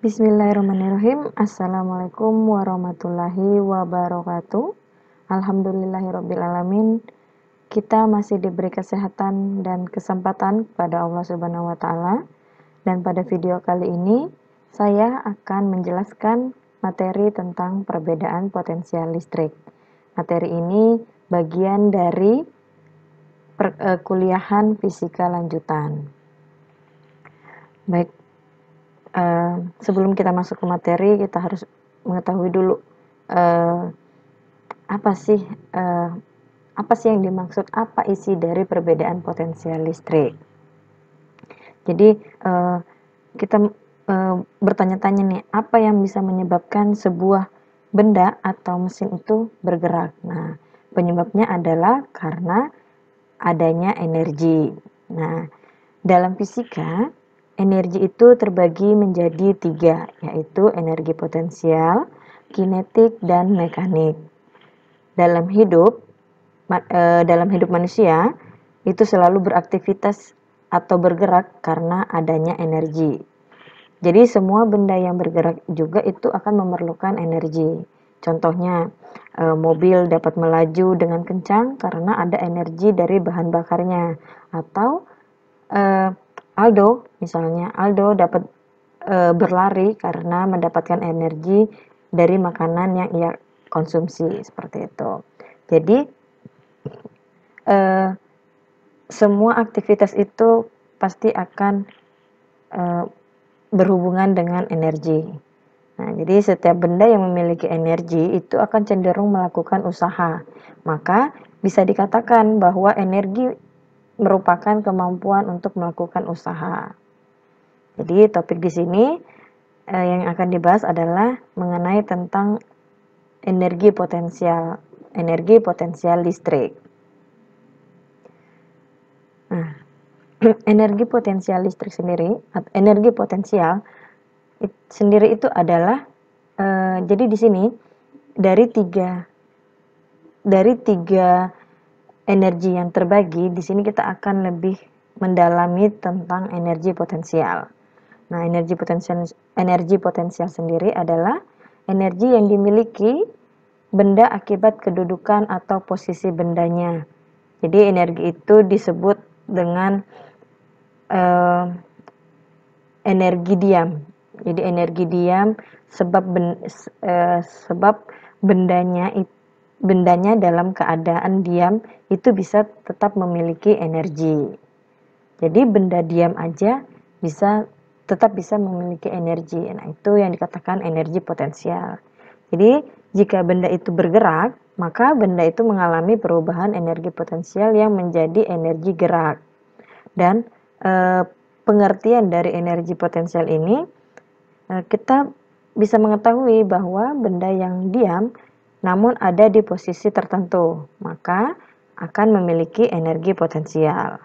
Bismillahirrahmanirrahim. Assalamualaikum warahmatullahi wabarakatuh. Alhamdulillahirrabbilalamin. Kita masih diberi kesehatan dan kesempatan pada Allah Subhanahu wa Ta'ala. Dan pada video kali ini, saya akan menjelaskan materi tentang perbedaan potensial listrik. Materi ini bagian dari kuliahan fisika lanjutan. Baik. Sebelum kita masuk ke materi, kita harus mengetahui dulu apa sih yang dimaksud, apa isi dari perbedaan potensial listrik. Jadi kita bertanya-tanya nih, apa yang bisa menyebabkan sebuah benda atau mesin itu bergerak. Nah, penyebabnya adalah karena adanya energi. Nah, dalam fisika, energi itu terbagi menjadi 3, yaitu energi potensial, kinetik, dan mekanik. Dalam hidup manusia, itu selalu beraktivitas atau bergerak karena adanya energi. Jadi semua benda yang bergerak juga itu akan memerlukan energi. Contohnya, mobil dapat melaju dengan kencang karena ada energi dari bahan bakarnya. Atau Aldo dapat berlari karena mendapatkan energi dari makanan yang ia konsumsi, seperti itu. Jadi semua aktivitas itu pasti akan berhubungan dengan energi. Nah, jadi setiap benda yang memiliki energi itu akan cenderung melakukan usaha. Maka bisa dikatakan bahwa energi merupakan kemampuan untuk melakukan usaha. Jadi topik di sini yang akan dibahas adalah mengenai tentang energi potensial listrik. Nah, energi potensial listrik sendiri, energi potensial sendiri itu adalah jadi di sini dari tiga energi yang terbagi, di sini kita akan lebih mendalami tentang energi potensial. Nah, energi potensial sendiri adalah energi yang dimiliki benda akibat kedudukan atau posisi bendanya. Jadi energi itu disebut dengan energi diam. Jadi energi diam sebab bendanya dalam keadaan diam itu bisa tetap memiliki energi. Jadi benda diam aja tetap bisa memiliki energi. Nah, itu yang dikatakan energi potensial. Jadi jika benda itu bergerak, maka benda itu mengalami perubahan energi potensial yang menjadi energi gerak. Dan pengertian dari energi potensial ini, kita bisa mengetahui bahwa benda yang diam namun ada di posisi tertentu, maka akan memiliki energi potensial.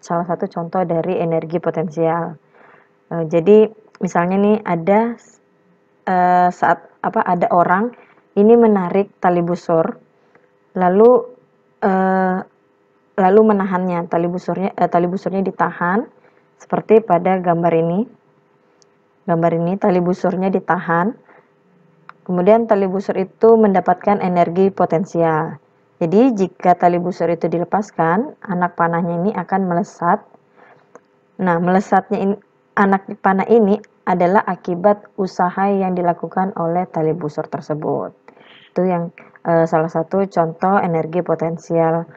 Salah satu contoh dari energi potensial. Jadi misalnya nih ada ada orang ini menarik tali busur, lalu menahannya, tali busurnya ditahan seperti pada gambar ini. Tali busurnya ditahan, kemudian tali busur itu mendapatkan energi potensial. Jadi jika tali busur itu dilepaskan, anak panahnya ini akan melesat. Nah, melesatnya anak panah ini adalah akibat usaha yang dilakukan oleh tali busur tersebut. Itu yang salah satu contoh energi potensial.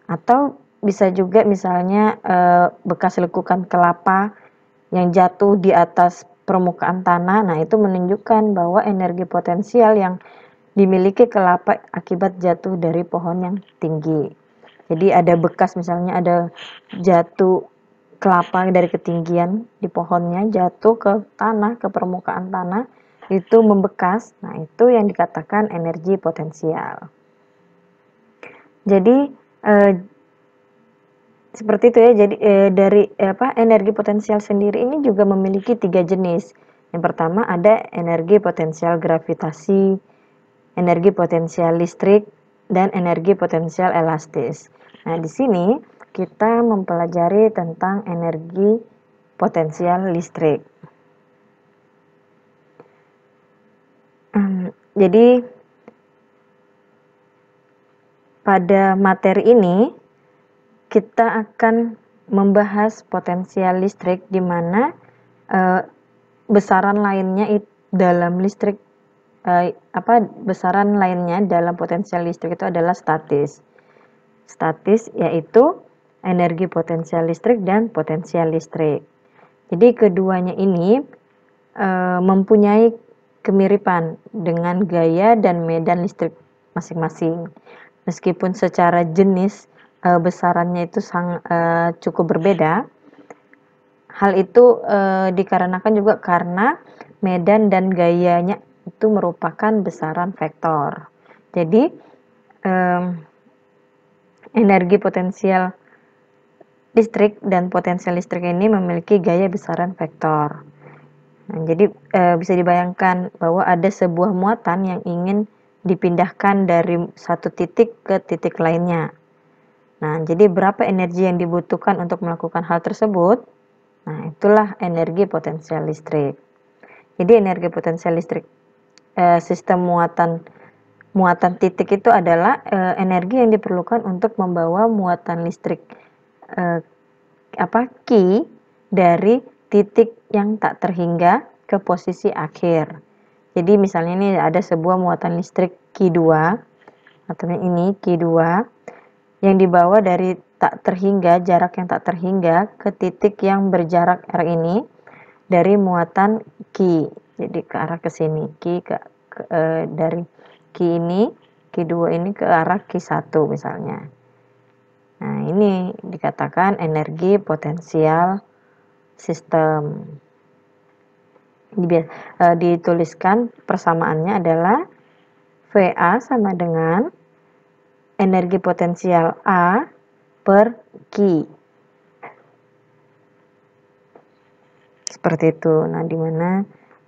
Atau bisa juga misalnya bekas lekukan kelapa yang jatuh di atas permukaan tanah. Nah, itu menunjukkan bahwa energi potensial yang dimiliki kelapa akibat jatuh dari pohon yang tinggi. Jadi ada bekas, misalnya ada jatuh kelapa dari ketinggian di pohonnya, jatuh ke tanah, ke permukaan tanah, itu membekas. Nah, itu yang dikatakan energi potensial. Jadi seperti itu ya. Jadi dari energi potensial sendiri ini juga memiliki 3 jenis. Yang pertama ada energi potensial gravitasi, energi potensial listrik, dan energi potensial elastis. Nah, di sini kita mempelajari tentang energi potensial listrik. Jadi pada materi ini kita akan membahas potensial listrik, di mana besaran lainnya dalam listrik besaran lainnya dalam potensial listrik itu adalah statis. Statis yaitu energi potensial listrik dan potensial listrik. Jadi keduanya ini mempunyai kemiripan dengan gaya dan medan listrik masing-masing. Meskipun secara jenis besarannya itu cukup berbeda, hal itu dikarenakan juga karena medan dan gayanya itu merupakan besaran vektor. Jadi energi potensial listrik dan potensial listrik ini memiliki gaya besaran vektor. Nah, jadi bisa dibayangkan bahwa ada sebuah muatan yang ingin dipindahkan dari satu titik ke titik lainnya. Nah, jadi berapa energi yang dibutuhkan untuk melakukan hal tersebut? Nah, itulah energi potensial listrik. Jadi energi potensial listrik sistem muatan titik itu adalah energi yang diperlukan untuk membawa muatan listrik Q dari titik yang tak terhingga ke posisi akhir. Jadi misalnya ini ada sebuah muatan listrik Q2 atau ini Q2 yang dibawa dari jarak yang tak terhingga ke titik yang berjarak R ini dari muatan Q. Jadi ke arah ke sini, dari Q ini, Q2 ini ke arah Q1 misalnya. Nah, ini dikatakan energi potensial sistem. Dituliskan persamaannya adalah VA sama dengan energi potensial A per Q. Seperti itu. Nah, di mana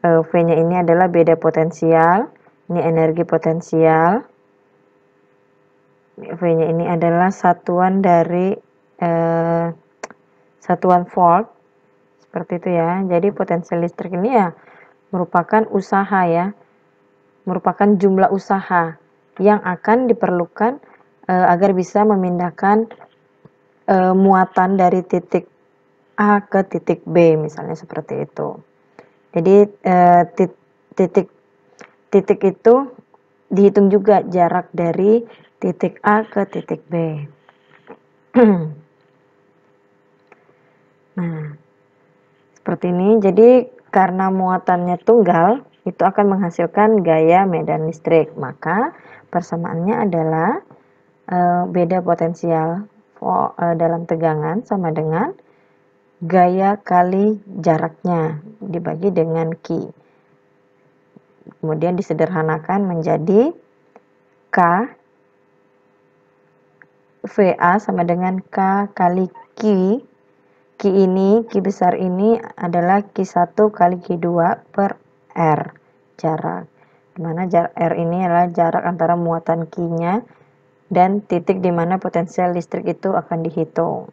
V-nya ini adalah beda potensial, ini energi potensial. V-nya ini adalah satuan dari satuan volt, seperti itu ya. Jadi potensial listrik ini ya merupakan usaha ya, merupakan jumlah usaha yang akan diperlukan agar bisa memindahkan muatan dari titik A ke titik B, misalnya seperti itu. Jadi titik itu dihitung juga jarak dari titik A ke titik B. Nah, seperti ini. Jadi karena muatannya tunggal, itu akan menghasilkan gaya medan listrik. Maka persamaannya adalah beda potensial dalam tegangan sama dengan gaya kali jaraknya dibagi dengan Q. Kemudian disederhanakan menjadi K VA sama dengan K kali Q. Q besar ini adalah Q1 kali Q2 per R jarak. Dimana jarak R ini adalah jarak antara muatan Q-nya dan titik di mana potensial listrik itu akan dihitung.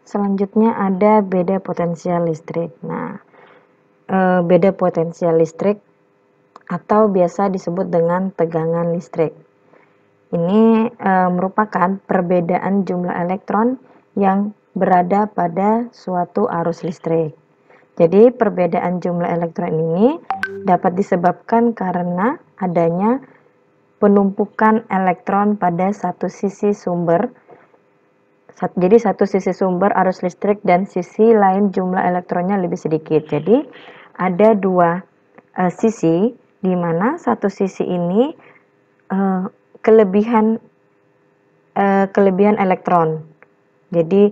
Selanjutnya ada beda potensial listrik. Nah, beda potensial listrik atau biasa disebut dengan tegangan listrik. Ini merupakan perbedaan jumlah elektron yang berada pada suatu arus listrik. Jadi perbedaan jumlah elektron ini dapat disebabkan karena adanya penumpukan elektron pada satu sisi sumber. Jadi satu sisi sumber arus listrik dan sisi lain jumlah elektronnya lebih sedikit. Jadi ada dua sisi di mana satu sisi ini kelebihan elektron. Jadi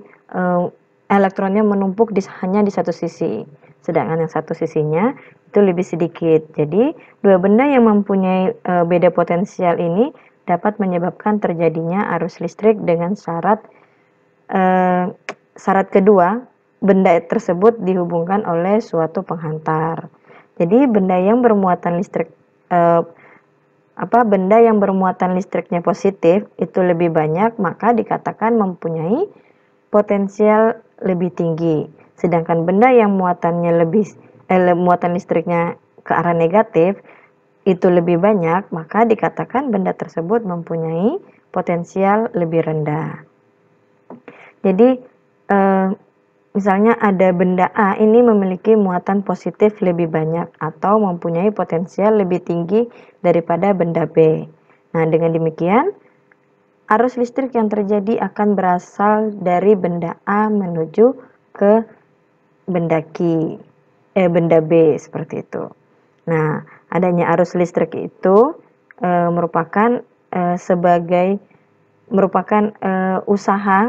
elektronnya menumpuk hanya di satu sisi, sedangkan yang satu sisinya itu lebih sedikit. Jadi dua benda yang mempunyai beda potensial ini dapat menyebabkan terjadinya arus listrik dengan syarat kedua, benda tersebut dihubungkan oleh suatu penghantar. Jadi benda yang bermuatan listriknya positif itu lebih banyak, maka dikatakan mempunyai potensial lebih tinggi. Sedangkan benda yang muatan listriknya ke arah negatif itu lebih banyak, maka dikatakan benda tersebut mempunyai potensial lebih rendah. Jadi misalnya ada benda A ini memiliki muatan positif lebih banyak atau mempunyai potensial lebih tinggi daripada benda B. Nah, dengan demikian arus listrik yang terjadi akan berasal dari benda A menuju ke benda B seperti itu. Nah, adanya arus listrik itu merupakan usaha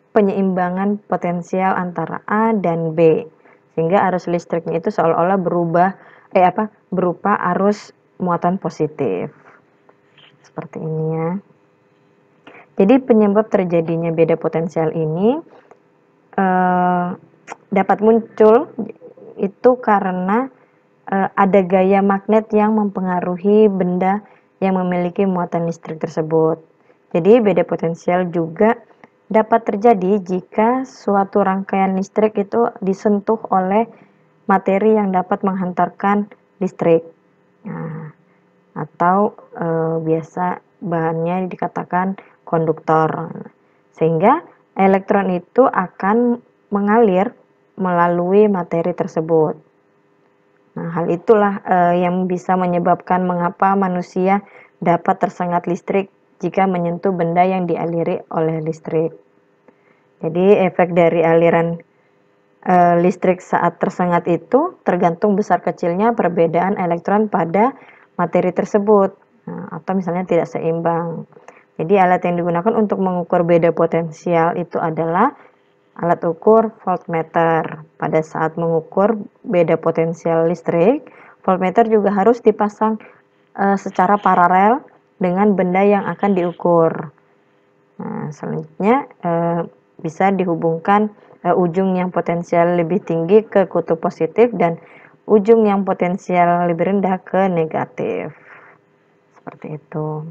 penyeimbangan potensial antara A dan B, sehingga arus listriknya itu seolah-olah berupa arus muatan positif. Seperti ini ya. Jadi penyebab terjadinya beda potensial ini dapat muncul itu karena ada gaya magnet yang mempengaruhi benda yang memiliki muatan listrik tersebut. Jadi beda potensial juga dapat terjadi jika suatu rangkaian listrik itu disentuh oleh materi yang dapat menghantarkan listrik. Nah, atau biasa bahannya dikatakan konduktor. Sehingga elektron itu akan mengalir melalui materi tersebut. Nah, hal itulah yang bisa menyebabkan mengapa manusia dapat tersengat listrik jika menyentuh benda yang dialiri oleh listrik. Jadi efek dari aliran listrik saat tersengat itu tergantung besar kecilnya perbedaan elektron pada materi tersebut, atau misalnya tidak seimbang. Jadi alat yang digunakan untuk mengukur beda potensial itu adalah alat ukur voltmeter. Pada saat mengukur beda potensial listrik, voltmeter juga harus dipasang secara paralel dengan benda yang akan diukur. Nah, selanjutnya bisa dihubungkan ujung yang potensial lebih tinggi ke kutub positif dan ujung yang potensial lebih rendah ke negatif. Seperti itu.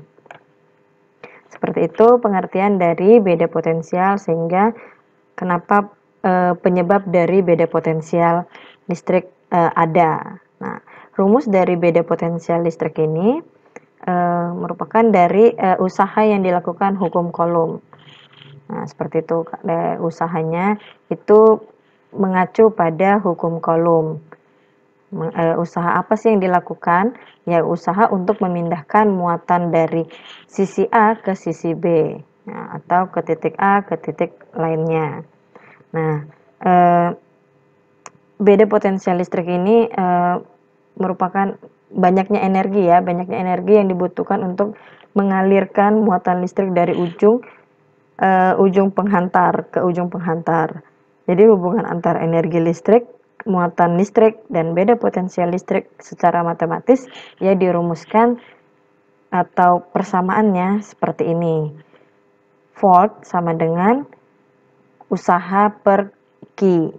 Seperti itu pengertian dari beda potensial, sehingga kenapa penyebab dari beda potensial listrik ada. Nah, rumus dari beda potensial listrik ini merupakan dari usaha yang dilakukan hukum Coulomb. Nah, seperti itu. Usahanya itu mengacu pada hukum Coulomb. Usaha apa sih yang dilakukan? Ya, usaha untuk memindahkan muatan dari sisi A ke sisi B, nah, atau ke titik A ke titik lainnya. Nah, beda potensial listrik ini merupakan banyaknya energi yang dibutuhkan untuk mengalirkan muatan listrik dari ujung penghantar ke ujung penghantar. Jadi hubungan antara energi listrik, muatan listrik, dan beda potensial listrik secara matematis ya dirumuskan atau persamaannya seperti ini. Volt sama dengan usaha per Q.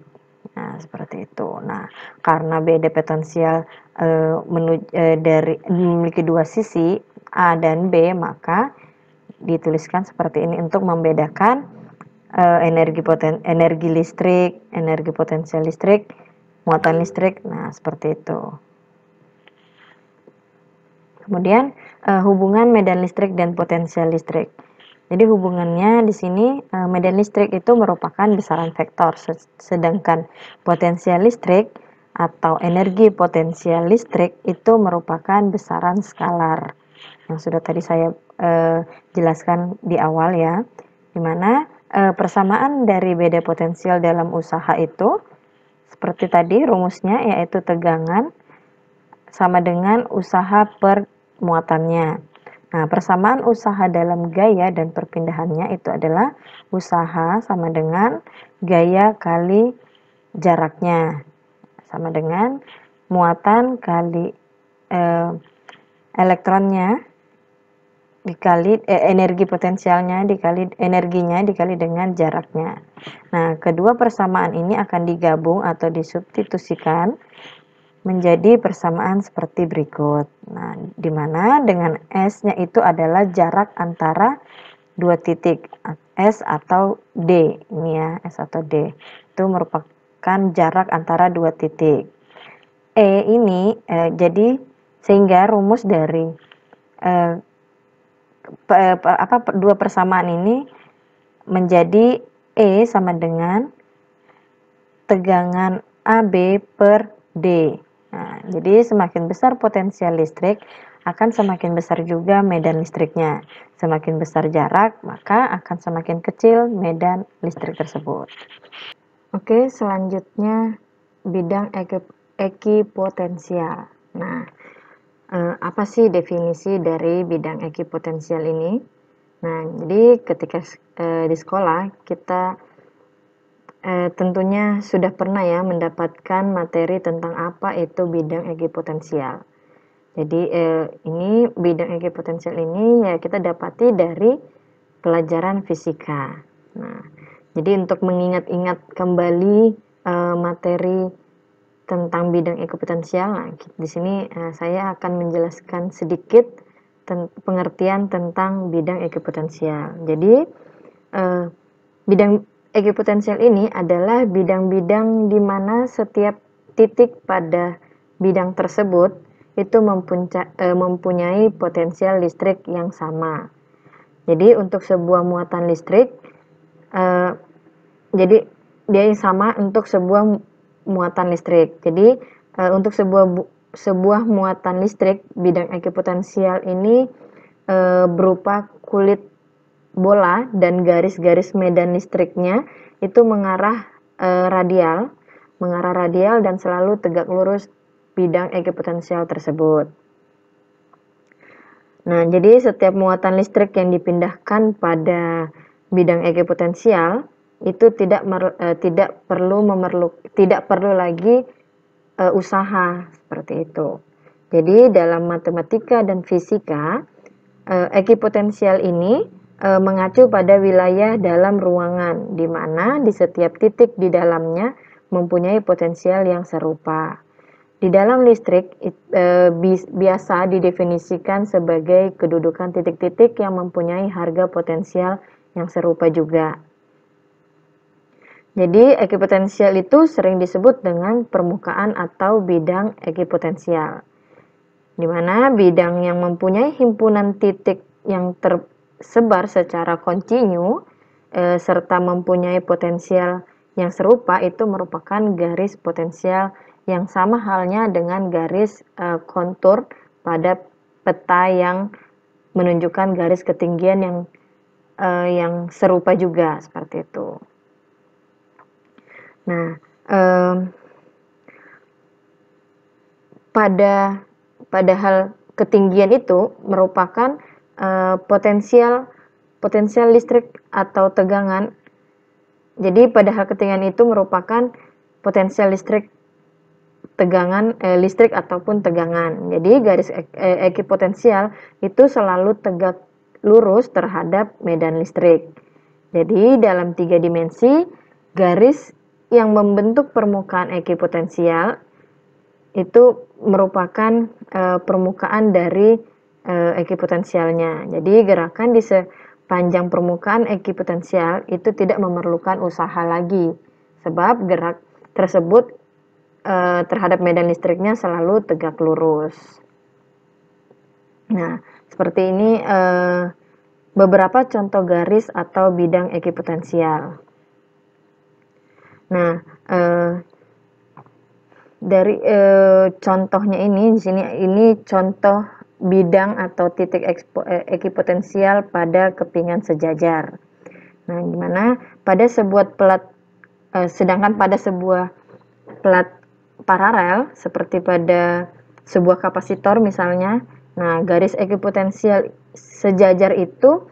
Nah, seperti itu. Nah, karena beda potensial memiliki dua sisi A dan B, maka dituliskan seperti ini untuk membedakan energi listrik, energi potensial listrik, muatan listrik. Nah, seperti itu. Kemudian hubungan medan listrik dan potensial listrik. Jadi hubungannya di sini medan listrik itu merupakan besaran vektor, sedangkan potensial listrik atau energi potensial listrik itu merupakan besaran skalar. Yang sudah tadi saya jelaskan di awal ya, dimana persamaan dari beda potensial dalam usaha itu seperti tadi rumusnya, yaitu tegangan sama dengan usaha per muatannya. Nah, persamaan usaha dalam gaya dan perpindahannya itu adalah usaha sama dengan gaya kali jaraknya, sama dengan muatan kali elektronnya dikali energi potensialnya dikali energinya dikali dengan jaraknya. Nah, kedua persamaan ini akan digabung atau disubstitusikan menjadi persamaan seperti berikut. Nah, di mana dengan S-nya itu adalah jarak antara dua titik. S atau D. Ini ya, S atau D. Itu merupakan jarak antara dua titik. E ini jadi sehingga rumus dari dua persamaan ini menjadi E sama dengan tegangan AB per D. Nah, jadi semakin besar potensial listrik, akan semakin besar juga medan listriknya. Semakin besar jarak, maka akan semakin kecil medan listrik tersebut. Oke, selanjutnya bidang ekipotensial. Nah, apa sih definisi dari bidang ekipotensial ini? Nah, jadi ketika di sekolah kita tentunya sudah pernah ya mendapatkan materi tentang apa itu bidang ekipotensial. Jadi ini bidang ekipotensial ini ya kita dapati dari pelajaran fisika. Nah, jadi untuk mengingat-ingat kembali materi tentang bidang ekipotensial, nah, di sini saya akan menjelaskan sedikit pengertian tentang bidang ekipotensial. Jadi bidang ekipotensial ini adalah bidang-bidang di mana setiap titik pada bidang tersebut itu mempunyai potensial listrik yang sama. Jadi untuk sebuah muatan listrik, jadi dia yang sama untuk sebuah muatan listrik. Jadi untuk sebuah muatan listrik, bidang ekipotensial ini berupa kulit bola dan garis-garis medan listriknya itu mengarah radial dan selalu tegak lurus bidang ekipotensial tersebut. Nah, jadi setiap muatan listrik yang dipindahkan pada bidang ekipotensial itu tidak perlu lagi usaha seperti itu. Jadi dalam matematika dan fisika, ekipotensial ini mengacu pada wilayah dalam ruangan, di mana di setiap titik di dalamnya mempunyai potensial yang serupa. Di dalam listrik biasa didefinisikan sebagai kedudukan titik-titik yang mempunyai harga potensial yang serupa juga. Jadi ekipotensial itu sering disebut dengan permukaan atau bidang ekipotensial, di mana bidang yang mempunyai himpunan titik yang tersebar secara kontinu serta mempunyai potensial yang serupa itu merupakan garis potensial yang sama halnya dengan garis kontur pada peta yang menunjukkan garis ketinggian yang serupa juga seperti itu. Nah, pada hal ketinggian itu merupakan potensial listrik atau tegangan. Jadi pada hal ketinggian itu merupakan potensial listrik listrik ataupun tegangan. Jadi garis ekipotensial itu selalu tegak lurus terhadap medan listrik. Jadi dalam 3 dimensi, garis yang membentuk permukaan ekipotensial itu merupakan permukaan dari ekipotensialnya. Jadi gerakan di sepanjang permukaan ekipotensial itu tidak memerlukan usaha lagi, sebab gerak tersebut terhadap medan listriknya selalu tegak lurus. Nah, seperti ini beberapa contoh garis atau bidang ekipotensial. Nah, dari contohnya ini di sini ini contoh bidang atau titik ekipotensial pada kepingan sejajar. Nah, dimana pada sebuah pelat sedangkan pada sebuah pelat paralel seperti pada sebuah kapasitor misalnya, nah garis ekipotensial sejajar itu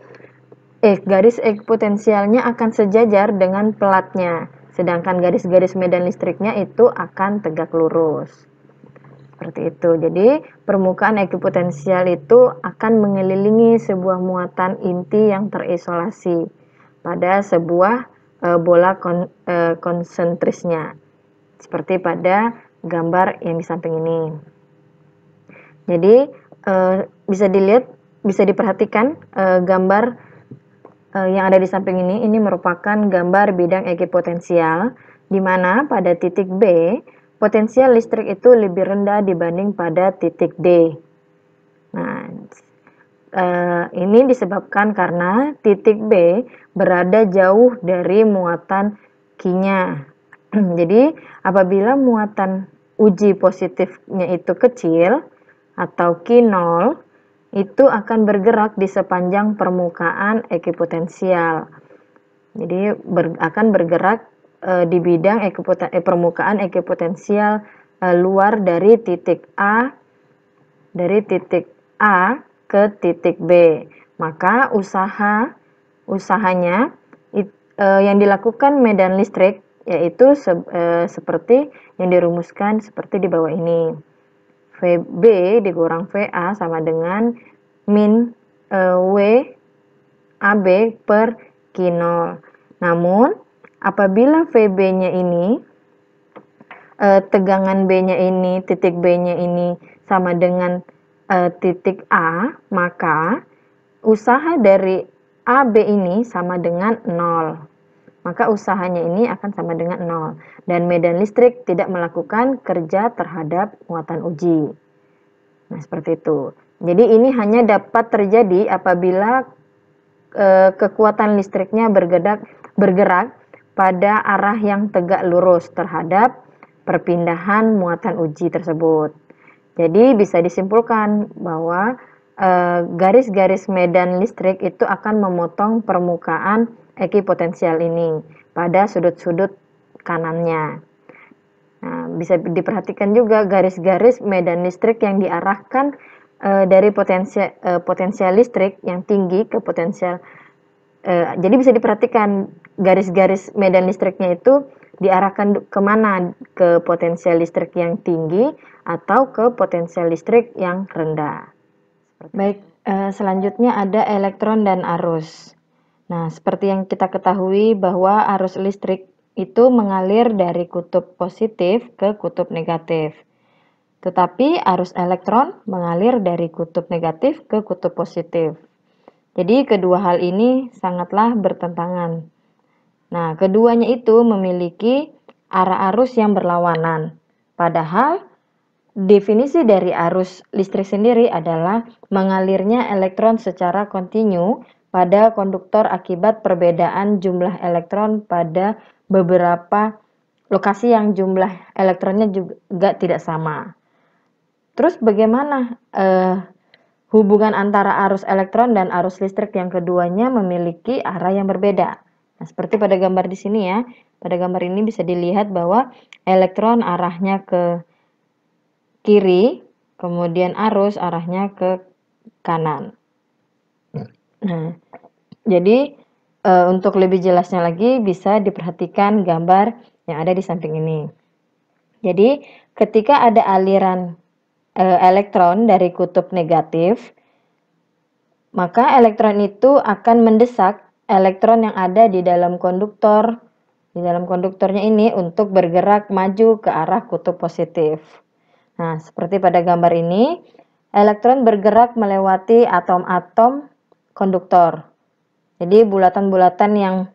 garis ekipotensialnya akan sejajar dengan pelatnya, sedangkan garis-garis medan listriknya itu akan tegak lurus. Seperti itu. Jadi permukaan ekipotensial itu akan mengelilingi sebuah muatan inti yang terisolasi pada sebuah bola konsentrisnya, seperti pada gambar yang di samping ini. Jadi bisa diperhatikan gambar Yang ada di samping ini merupakan gambar bidang ekipotensial, di mana pada titik B, potensial listrik itu lebih rendah dibanding pada titik D. Nah, ini disebabkan karena titik B berada jauh dari muatan Q-nya. Jadi, apabila muatan uji positifnya itu kecil atau Q0, itu akan bergerak di sepanjang permukaan ekipotensial. Jadi akan bergerak di bidang permukaan ekipotensial luar dari titik A ke titik B. Maka usahanya yang dilakukan medan listrik yaitu seperti yang dirumuskan seperti di bawah ini. VB dikurang VA sama dengan min W AB per Q0. Namun, apabila VB-nya ini, tegangan B-nya ini, titik B-nya ini sama dengan titik A, maka usaha dari AB ini sama dengan 0. Maka usahanya ini akan sama dengan 0. Dan medan listrik tidak melakukan kerja terhadap muatan uji. Nah, seperti itu. Jadi ini hanya dapat terjadi apabila kekuatan listriknya bergerak pada arah yang tegak lurus terhadap perpindahan muatan uji tersebut. Jadi bisa disimpulkan bahwa garis-garis medan listrik itu akan memotong permukaan ekipotensial ini pada sudut-sudut kanannya. Nah, bisa diperhatikan juga garis-garis medan listrik yang diarahkan dari potensial listrik yang tinggi ke potensial. Jadi bisa diperhatikan garis-garis medan listriknya itu diarahkan kemana, ke potensial listrik yang tinggi atau ke potensial listrik yang rendah. Baik, selanjutnya ada elektron dan arus. Nah, seperti yang kita ketahui bahwa arus listrik itu mengalir dari kutub positif ke kutub negatif. Tetapi arus elektron mengalir dari kutub negatif ke kutub positif. Jadi kedua hal ini sangatlah bertentangan. Nah, keduanya itu memiliki arah arus yang berlawanan. Padahal definisi dari arus listrik sendiri adalah mengalirnya elektron secara kontinu pada konduktor akibat perbedaan jumlah elektron pada beberapa lokasi yang jumlah elektronnya juga tidak sama. Terus bagaimana hubungan antara arus elektron dan arus listrik yang keduanya memiliki arah yang berbeda? Nah, seperti pada gambar di sini ya. Pada gambar ini bisa dilihat bahwa elektron arahnya ke kiri, kemudian arus arahnya ke kanan. Nah, jadi untuk lebih jelasnya lagi bisa diperhatikan gambar yang ada di samping ini. Jadi ketika ada aliran elektron dari kutub negatif, maka elektron itu akan mendesak elektron yang ada di dalam konduktornya ini untuk bergerak maju ke arah kutub positif. Nah, seperti pada gambar ini, elektron bergerak melewati atom-atom konduktor. Jadi bulatan-bulatan yang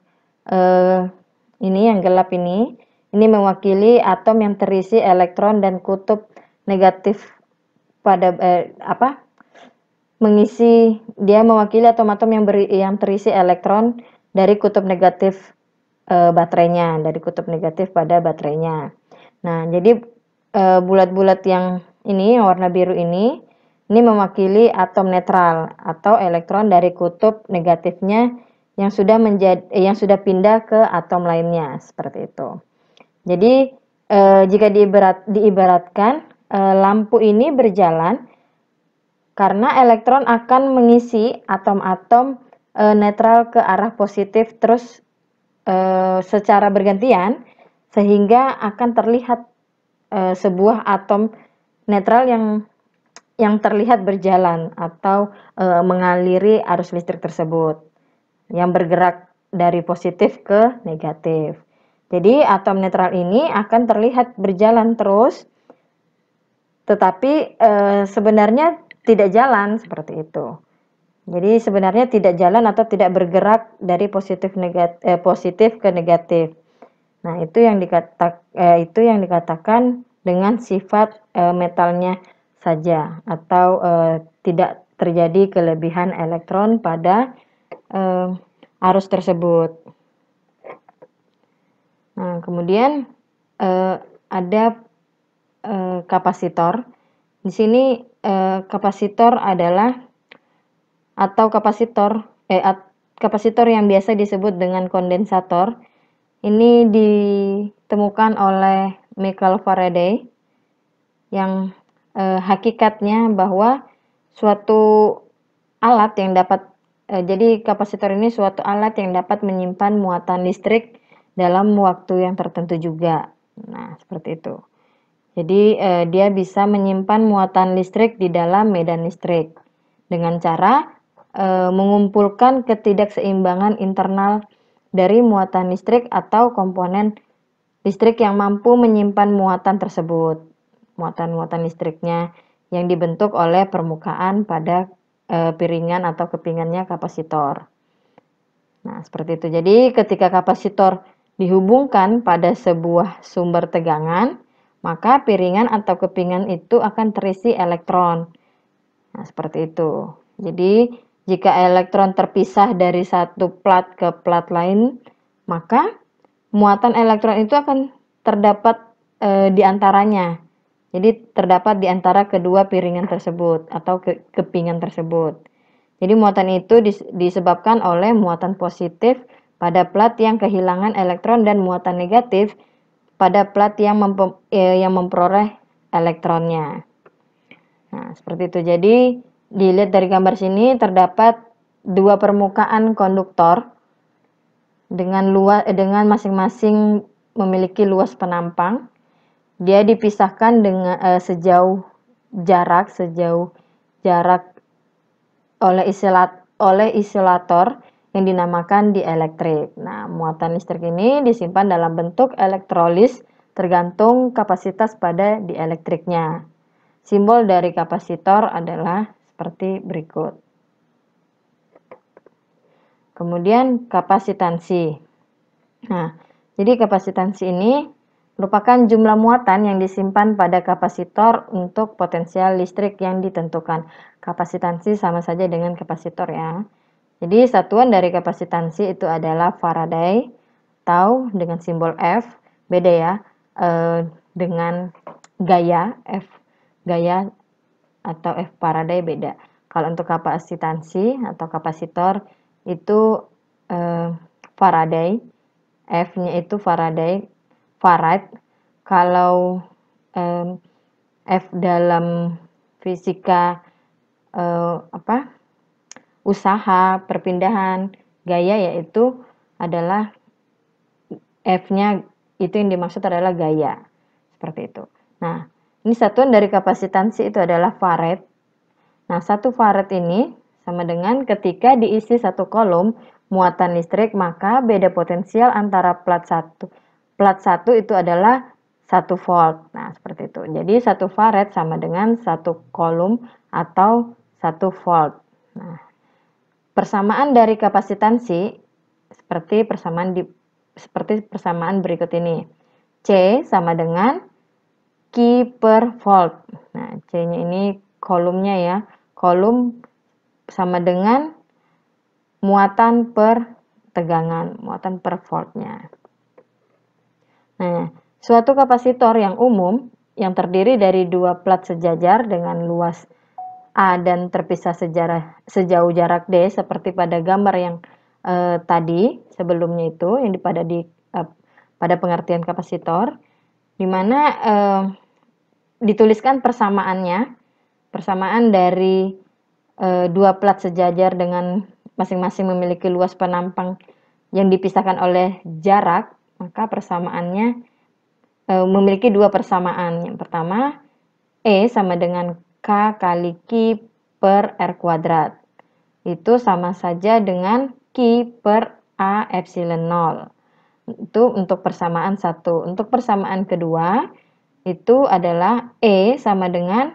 yang gelap ini mewakili atom yang terisi elektron dan kutub negatif pada dia mewakili atom-atom yang terisi elektron dari kutub negatif baterainya, dari kutub negatif pada baterainya. Nah, jadi bulat-bulat yang warna biru ini mewakili atom netral atau elektron dari kutub negatifnya yang sudah pindah ke atom lainnya, seperti itu. Jadi jika diibaratkan lampu ini berjalan karena elektron akan mengisi atom-atom netral ke arah positif terus secara bergantian, sehingga akan terlihat sebuah atom netral yang terlihat berjalan atau mengaliri arus listrik tersebut yang bergerak dari positif ke negatif. Jadi atom netral ini akan terlihat berjalan terus, tetapi sebenarnya tidak jalan seperti itu. Jadi sebenarnya tidak jalan atau tidak bergerak dari positif ke negatif. Nah, itu yang dikatakan dengan sifat metalnya saja, atau tidak terjadi kelebihan elektron pada arus tersebut. Nah, kemudian ada kapasitor. Di sini kapasitor adalah kapasitor yang biasa disebut dengan kondensator. Ini ditemukan oleh Michael Faraday, yang hakikatnya bahwa suatu alat yang dapat jadi kapasitor ini suatu alat yang dapat menyimpan muatan listrik dalam waktu yang tertentu juga. Nah, seperti itu. Jadi dia bisa menyimpan muatan listrik di dalam medan listrik dengan cara mengumpulkan ketidakseimbangan internal dari muatan listrik atau komponen listrik yang mampu menyimpan muatan tersebut. Muatan-muatan listriknya yang dibentuk oleh permukaan pada piringan atau kepingannya kapasitor. Nah, seperti itu. Jadi ketika kapasitor dihubungkan pada sebuah sumber tegangan, maka piringan atau kepingan itu akan terisi elektron. Nah, seperti itu. Jadi jika elektron terpisah dari satu plat ke plat lain, maka muatan elektron itu akan terdapat di antaranya. Jadi terdapat di antara kedua piringan tersebut atau kepingan tersebut. Jadi muatan itu disebabkan oleh muatan positif pada plat yang kehilangan elektron dan muatan negatif pada plat yang memperoleh elektronnya. Nah, seperti itu. Jadi dilihat dari gambar sini terdapat dua permukaan konduktor dengan masing-masing memiliki luas penampang. Dia dipisahkan dengan sejauh jarak oleh isolator yang dinamakan dielektrik. Nah, muatan listrik ini disimpan dalam bentuk elektrolis tergantung kapasitas pada dielektriknya. Simbol dari kapasitor adalah seperti berikut. Kemudian kapasitansi. Nah, jadi kapasitansi ini merupakan jumlah muatan yang disimpan pada kapasitor untuk potensial listrik yang ditentukan. Kapasitansi sama saja dengan kapasitor ya. Jadi satuan dari kapasitansi itu adalah Faraday atau dengan simbol F. Beda ya dengan gaya F. Gaya atau F Faraday beda. Kalau untuk kapasitansi atau kapasitor itu Faraday, F-nya itu Farad. Kalau F dalam fisika usaha perpindahan gaya, yaitu adalah F-nya itu yang dimaksud adalah gaya. Seperti itu. Nah, ini satuan dari kapasitansi itu adalah farad. Nah, 1 farad ini sama dengan ketika diisi satu kolom muatan listrik, maka beda potensial antara plat 1. Plat 1 itu adalah 1 volt. Nah, seperti itu. Jadi 1 farad sama dengan 1 kolom atau 1 volt. Nah, persamaan dari kapasitansi seperti persamaan berikut ini. C sama dengan Q per volt. Nah, C-nya ini kolomnya ya. Kolom sama dengan muatan per tegangan, muatan per voltnya. Nah, suatu kapasitor yang umum yang terdiri dari dua plat sejajar dengan luas A dan terpisah sejauh jarak D seperti pada gambar yang tadi sebelumnya itu yang pada pengertian kapasitor, di mana dituliskan persamaan dari dua plat sejajar dengan masing-masing memiliki luas penampang yang dipisahkan oleh jarak, maka persamaannya memiliki dua persamaan. Yang pertama, E sama dengan K kali Q per R kuadrat. Itu sama saja dengan Q per A epsilon 0. Itu untuk persamaan satu. Untuk persamaan kedua, itu adalah E sama dengan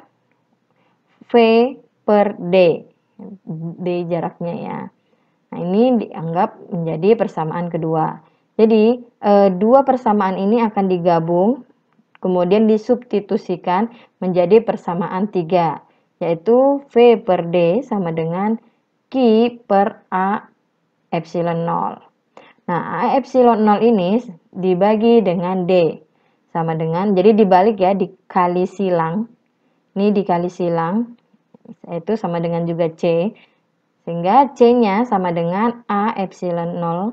V per D. D jaraknya ya. Nah, ini dianggap menjadi persamaan kedua. Jadi, dua persamaan ini akan digabung, kemudian disubstitusikan menjadi persamaan 3, yaitu V per D sama dengan Q per A epsilon 0. Nah, A epsilon 0 ini dibagi dengan D, sama dengan, jadi dibalik ya, dikali silang. Ini dikali silang, itu sama dengan juga C. Sehingga C-nya sama dengan A epsilon 0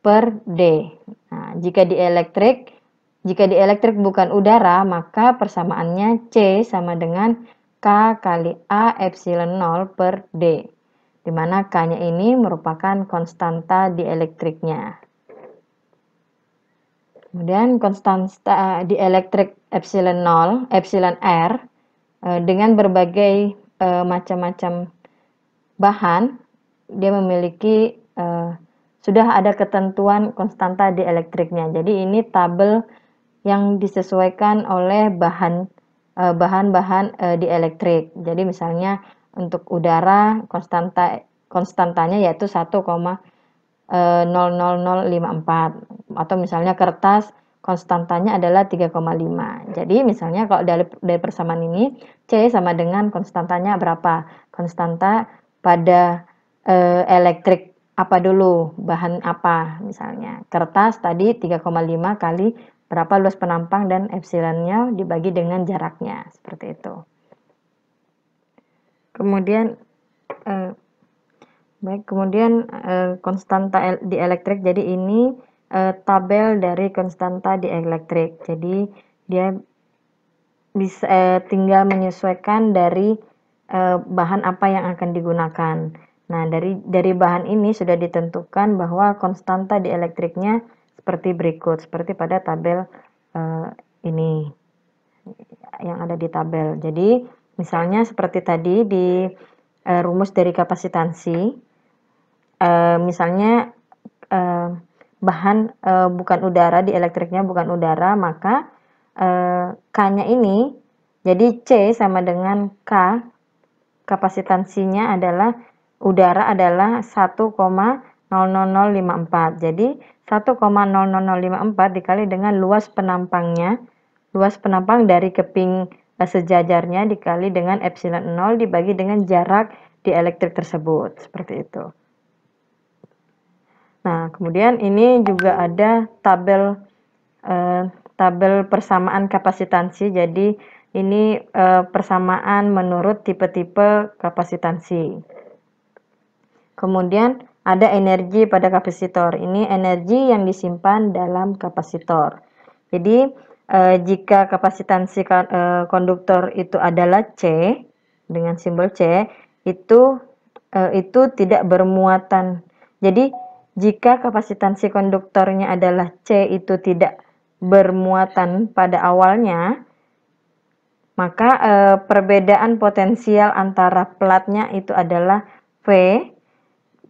per D. Nah, jika di elektrik bukan udara, maka persamaannya C sama dengan K kali A epsilon 0 per D. Di mana K-nya ini merupakan konstanta dielektriknya. Kemudian konstanta dielektrik epsilon 0, epsilon R, dengan berbagai macam-macam bahan, dia memiliki sudah ada ketentuan konstanta dielektriknya. Jadi ini tabel yang disesuaikan oleh bahan-bahan dielektrik. Jadi misalnya untuk udara konstantanya yaitu 1,00054, atau misalnya kertas konstantanya adalah 3,5. Jadi misalnya kalau dari persamaan ini C sama dengan konstantanya berapa? Konstanta pada elektrik apa dulu? Bahan apa? Misalnya kertas tadi 3,5 kali berapa luas penampang dan epsilonnya dibagi dengan jaraknya, seperti itu. Kemudian konstanta dielektrik, jadi ini tabel dari konstanta dielektrik. Jadi dia bisa tinggal menyesuaikan dari bahan apa yang akan digunakan. Nah, dari bahan ini sudah ditentukan bahwa konstanta dielektriknya seperti berikut, seperti pada tabel ini yang ada di tabel. Jadi misalnya seperti tadi di rumus dari kapasitansi, misalnya bahan bukan udara, di elektriknya bukan udara, maka K-nya ini jadi C sama dengan K, kapasitansinya adalah udara adalah 1,00054. Jadi 1,00054 dikali dengan luas penampangnya, luas penampang dari keping sejajarnya dikali dengan epsilon 0 dibagi dengan jarak dielektrik tersebut, seperti itu. Nah, kemudian ini juga ada tabel persamaan kapasitansi. Jadi ini persamaan menurut tipe-tipe kapasitansi. Kemudian ada energi pada kapasitor. Ini energi yang disimpan dalam kapasitor. Jadi jika kapasitansi konduktor itu adalah C dengan simbol C, itu tidak bermuatan. Jadi jika kapasitansi konduktornya adalah C itu tidak bermuatan pada awalnya, maka perbedaan potensial antara platnya itu adalah V.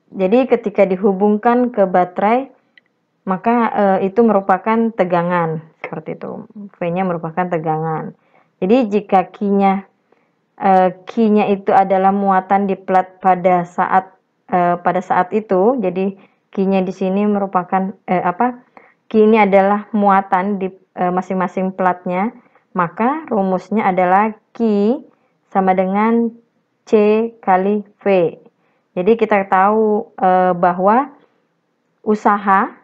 Jadi ketika dihubungkan ke baterai, maka itu merupakan tegangan, seperti itu. V-nya merupakan tegangan. Jadi jika Q-nya itu adalah muatan di plat pada saat itu, jadi Q-nya di sini merupakan Q ini adalah muatan di masing-masing platnya, maka rumusnya adalah Q sama dengan C kali V. Jadi kita tahu bahwa usaha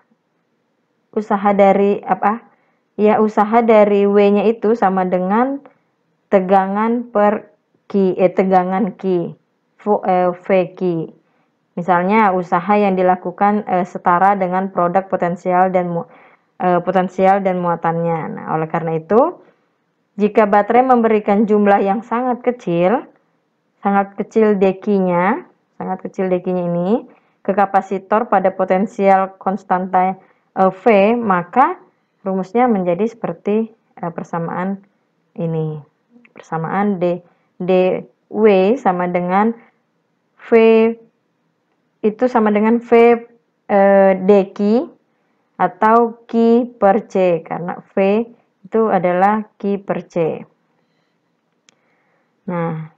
dari W-nya itu sama dengan tegangan per Q, tegangan Q, VQ. Misalnya usaha yang dilakukan setara dengan produk potensial dan muatannya. Nah, oleh karena itu, jika baterai memberikan jumlah yang sangat kecil dQ-nya, ini ke kapasitor pada potensial konstanta V, maka rumusnya menjadi seperti persamaan ini. Persamaan dW sama dengan V itu sama dengan V dQ atau Q per C, karena V itu adalah Q per C. Nah,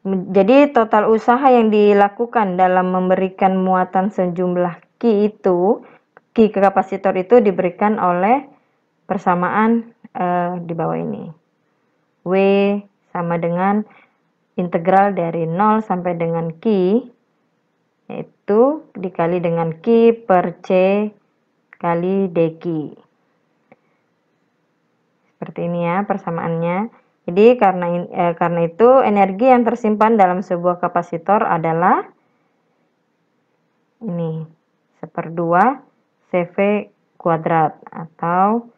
Jadi total usaha yang dilakukan dalam memberikan muatan sejumlah Q itu, Q kapasitor itu diberikan oleh persamaan di bawah ini. W sama dengan integral dari 0 sampai dengan Q, yaitu dikali dengan Q per C kali dQ. Seperti ini ya persamaannya. Jadi karena itu energi yang tersimpan dalam sebuah kapasitor adalah ini 1/2 CV kuadrat atau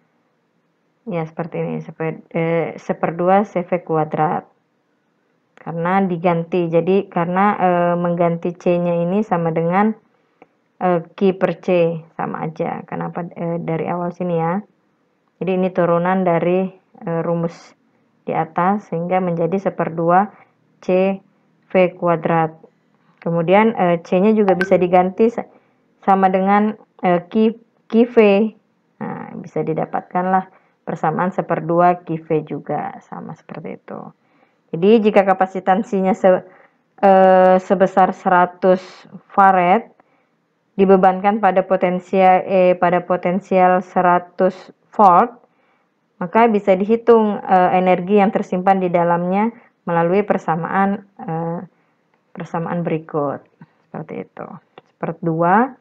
ya seperti ini 1/2 CV kuadrat. Karena diganti. Jadi karena mengganti C-nya ini sama dengan Q per C sama aja. Kenapa dari awal sini ya. Jadi ini turunan dari rumus di atas sehingga menjadi 1/2 CV kuadrat. Kemudian C-nya juga bisa diganti sama dengan QV. Nah, bisa didapatkanlah persamaan 1/2 QV juga, sama seperti itu. Jadi jika kapasitansinya sebesar 100 farad dibebankan pada potensial 100 volt, maka bisa dihitung energi yang tersimpan di dalamnya melalui persamaan berikut. Seperti itu. 1/2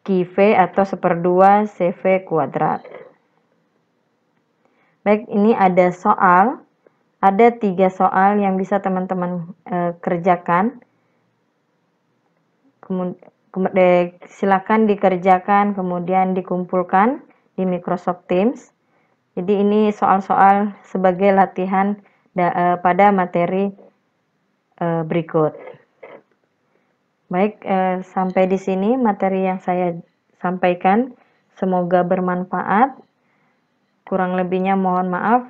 QV atau 1/2 CV kuadrat. Baik, ini ada 3 soal yang bisa teman-teman kerjakan. Silakan dikerjakan, kemudian dikumpulkan di Microsoft Teams. Jadi ini soal-soal sebagai latihan pada materi berikut. Baik, sampai di sini materi yang saya sampaikan. Semoga bermanfaat. Kurang lebihnya mohon maaf.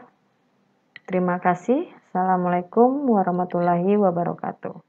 Terima kasih. Assalamualaikum warahmatullahi wabarakatuh.